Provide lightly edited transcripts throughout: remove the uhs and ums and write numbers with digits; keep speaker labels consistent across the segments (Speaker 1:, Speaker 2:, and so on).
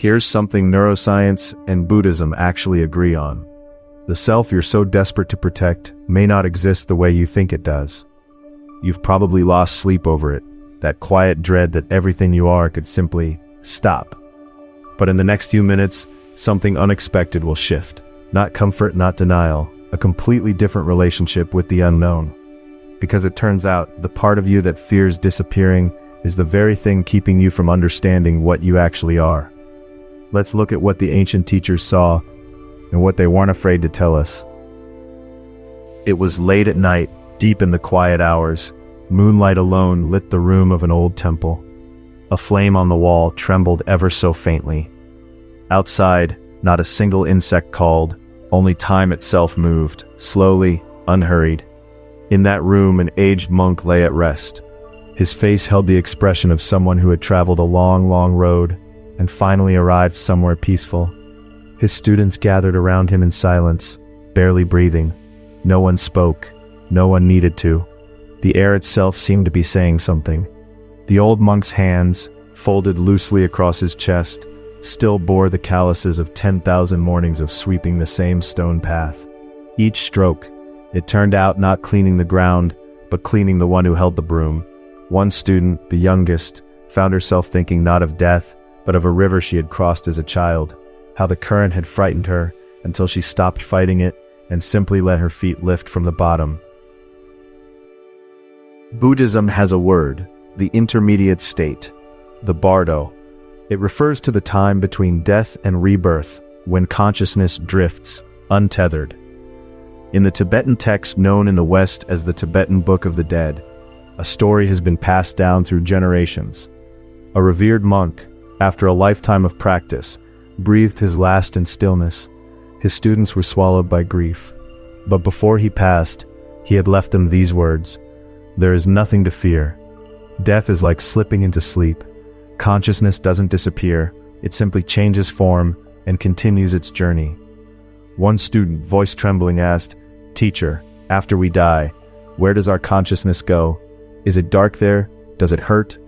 Speaker 1: Here's something neuroscience and Buddhism actually agree on. The self you're so desperate to protect may not exist the way you think it does. You've probably lost sleep over it, that quiet dread that everything you are could simply stop. But in the next few minutes, something unexpected will shift. Not comfort, not denial, a completely different relationship with the unknown. Because it turns out, the part of you that fears disappearing is the very thing keeping you from understanding what you actually are. Let's look at what the ancient teachers saw and what they weren't afraid to tell us. It was late at night, deep in the quiet hours. Moonlight alone lit the room of an old temple. A flame on the wall trembled ever so faintly. Outside, not a single insect called, only time itself moved, slowly, unhurried. In that room, an aged monk lay at rest. His face held the expression of someone who had traveled a long, long road and finally arrived somewhere peaceful. His students gathered around him in silence, barely breathing. No one spoke. No one needed to. The air itself seemed to be saying something. The old monk's hands, folded loosely across his chest, still bore the calluses of 10,000 mornings of sweeping the same stone path. Each stroke, it turned out not cleaning the ground, but cleaning the one who held the broom. One student, the youngest, found herself thinking not of death, but of a river she had crossed as a child, how the current had frightened her until she stopped fighting it and simply let her feet lift from the bottom. Buddhism has a word, the intermediate state, the bardo. It refers to the time between death and rebirth, when consciousness drifts, untethered. In the Tibetan text known in the West as the Tibetan Book of the Dead, a story has been passed down through generations. A revered monk, after a lifetime of practice, breathed his last in stillness. His students were swallowed by grief. But before he passed, he had left them these words: "There is nothing to fear. Death is like slipping into sleep. Consciousness doesn't disappear, it simply changes form and continues its journey." One student, voice trembling, asked, "Teacher, after we die, where does our consciousness go? Is it dark there? Does it hurt?"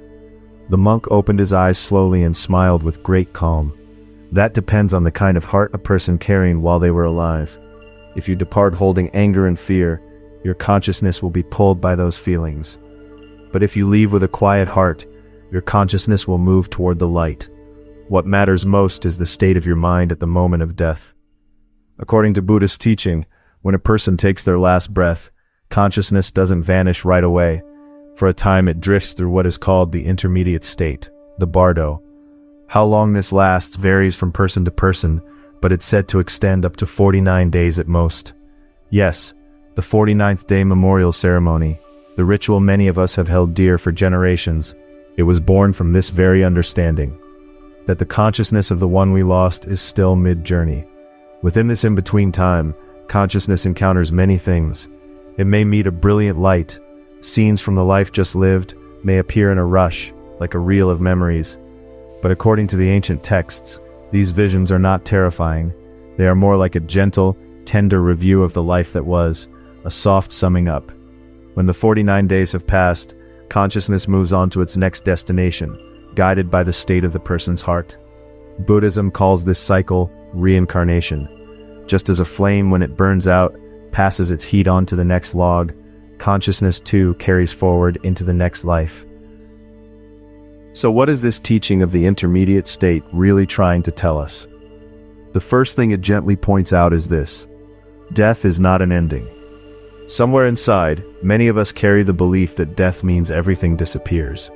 Speaker 1: The monk opened his eyes slowly and smiled with great calm. "That depends on the kind of heart a person carrying while they were alive. If you depart holding anger and fear, your consciousness will be pulled by those feelings. But if you leave with a quiet heart, your consciousness will move toward the light. What matters most is the state of your mind at the moment of death." According to Buddhist teaching, when a person takes their last breath, consciousness doesn't vanish right away. For a time it drifts through what is called the intermediate state, the bardo. How long this lasts varies from person to person, but it's said to extend up to 49 days at most. Yes, the 49th day memorial ceremony, the ritual many of us have held dear for generations, it was born from this very understanding, that the consciousness of the one we lost is still mid-journey. Within this in-between time, consciousness encounters many things. It may meet a brilliant light. Scenes from the life just lived may appear in a rush, like a reel of memories. But according to the ancient texts, these visions are not terrifying. They are more like a gentle, tender review of the life that was, a soft summing up. When the 49 days have passed, consciousness moves on to its next destination, guided by the state of the person's heart. Buddhism calls this cycle reincarnation. Just as a flame, when it burns out, passes its heat on to the next log, consciousness too carries forward into the next life. So what is this teaching of the intermediate state really trying to tell us? The first thing it gently points out is this: death is not an ending. Somewhere inside, many of us carry the belief that death means everything disappears,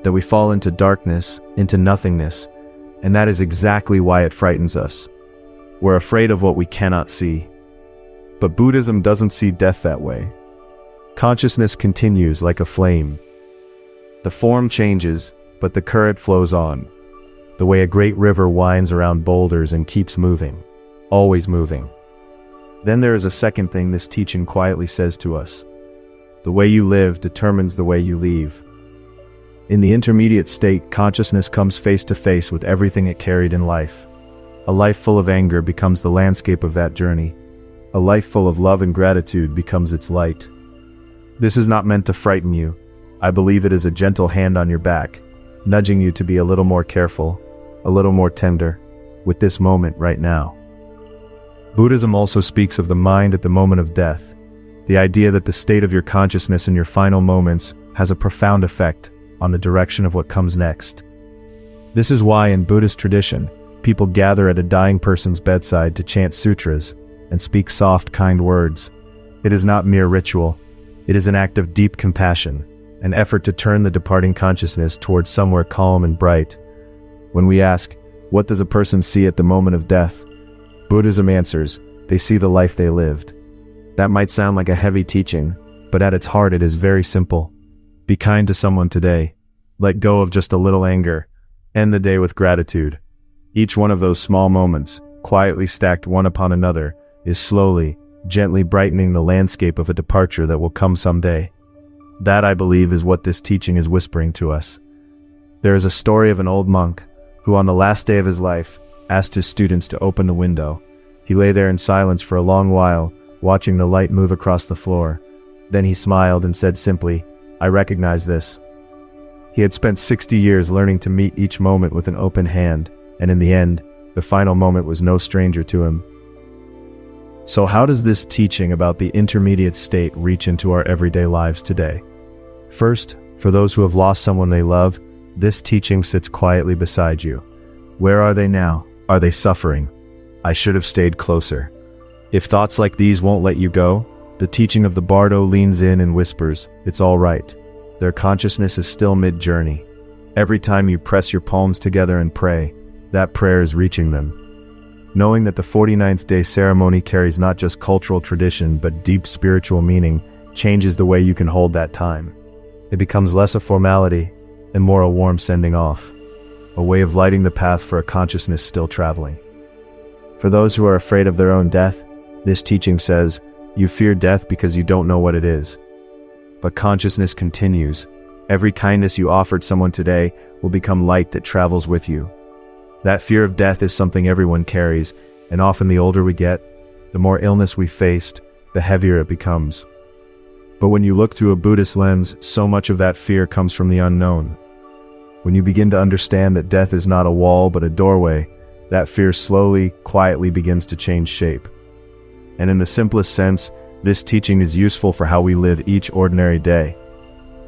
Speaker 1: that we fall into darkness, into nothingness, and that is exactly why it frightens us. We're afraid of what we cannot see. But Buddhism doesn't see death that way. Consciousness continues like a flame. The form changes, but the current flows on, the way a great river winds around boulders and keeps moving, always moving. Then there is a second thing this teaching quietly says to us: the way you live determines the way you leave. In the intermediate state, consciousness comes face to face with everything it carried in life. A life full of anger becomes the landscape of that journey. A life full of love and gratitude becomes its light. This is not meant to frighten you. I believe it is a gentle hand on your back, nudging you to be a little more careful. a little more tender, with this moment right now. Buddhism also speaks of the mind at the moment of death, the idea that the state of your consciousness in your final moments has a profound effect on the direction of what comes next. This is why in Buddhist tradition, people gather at a dying person's bedside to chant sutras and speak soft, kind words. It is not mere ritual. It is an act of deep compassion, an effort to turn the departing consciousness towards somewhere calm and bright. When we ask, what does a person see at the moment of death? Buddhism answers, they see the life they lived. That might sound like a heavy teaching, but at its heart it is very simple. Be kind to someone today. Let go of just a little anger. End the day with gratitude. Each one of those small moments, quietly stacked one upon another, is slowly, gently brightening the landscape of a departure that will come someday. That, I believe, is what this teaching is whispering to us. There is a story of an old monk who, on the last day of his life, asked his students to open the window. He lay there in silence for a long while, watching the light move across the floor. Then he smiled and said simply, "I recognize this." He had spent 60 years learning to meet each moment with an open hand, and in the end, the final moment was no stranger to him. So how does this teaching about the intermediate state reach into our everyday lives today? First, for those who have lost someone they love, this teaching sits quietly beside you. Where are they now? Are they suffering? I should have stayed closer. If thoughts like these won't let you go, the teaching of the Bardo leans in and whispers, it's all right. Their consciousness is still mid-journey. Every time you press your palms together and pray, that prayer is reaching them. Knowing that the 49th day ceremony carries not just cultural tradition but deep spiritual meaning changes the way you can hold that time. It becomes less a formality and more a warm sending off, a way of lighting the path for a consciousness still traveling. For those who are afraid of their own death, this teaching says, you fear death because you don't know what it is. But consciousness continues. Every kindness you offered someone today will become light that travels with you. That fear of death is something everyone carries, and often the older we get, the more illness we faced, the heavier it becomes. But when you look through a Buddhist lens, so much of that fear comes from the unknown. When you begin to understand that death is not a wall but a doorway, that fear slowly, quietly begins to change shape. And in the simplest sense, this teaching is useful for how we live each ordinary day.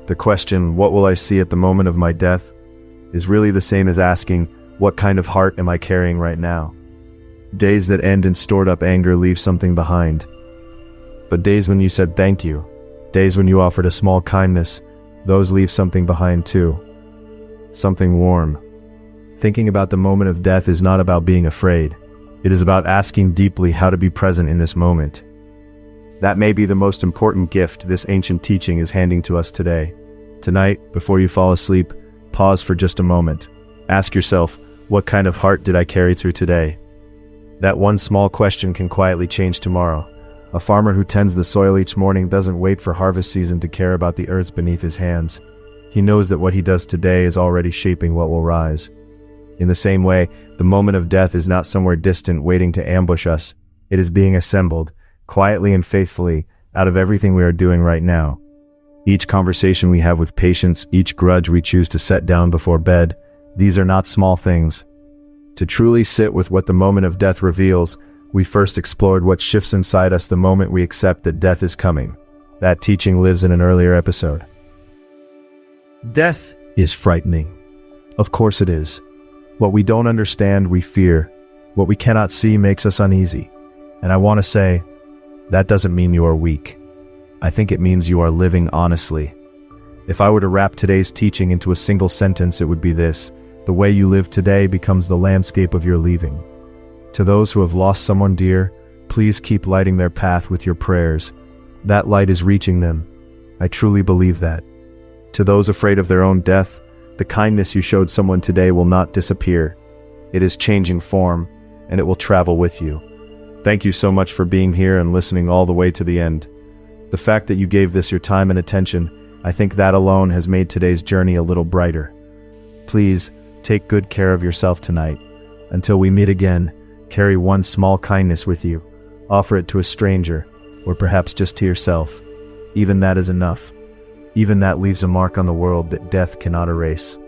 Speaker 1: The question, what will I see at the moment of my death, is really the same as asking, what kind of heart am I carrying right now? Days that end in stored up anger leave something behind. But days when you said thank you, days when you offered a small kindness, those leave something behind too. Something warm. Thinking about the moment of death is not about being afraid. It is about asking deeply how to be present in this moment. That may be the most important gift this ancient teaching is handing to us today. Tonight, before you fall asleep, pause for just a moment. Ask yourself, what kind of heart did I carry through today? That one small question can quietly change tomorrow. A farmer who tends the soil each morning doesn't wait for harvest season to care about the earth beneath his hands. He knows that what he does today is already shaping what will rise. In the same way, the moment of death is not somewhere distant waiting to ambush us. It is being assembled, quietly and faithfully, out of everything we are doing right now. Each conversation we have with patients, each grudge we choose to set down before bed, these are not small things. To truly sit with what the moment of death reveals, we first explored what shifts inside us the moment we accept that death is coming. That teaching lives in an earlier episode. Death is frightening. Of course it is. What we don't understand, we fear. What we cannot see makes us uneasy. And I want to say, that doesn't mean you are weak. I think it means you are living honestly. If I were to wrap today's teaching into a single sentence, it would be this: the way you live today becomes the landscape of your leaving. To those who have lost someone dear, please keep lighting their path with your prayers. That light is reaching them. I truly believe that. To those afraid of their own death, the kindness you showed someone today will not disappear. It is changing form, and it will travel with you. Thank you so much for being here and listening all the way to the end. The fact that you gave this your time and attention, I think that alone has made today's journey a little brighter. Please, take good care of yourself tonight. Until we meet again, carry one small kindness with you. Offer it to a stranger, or perhaps just to yourself. Even that is enough. Even that leaves a mark on the world that death cannot erase.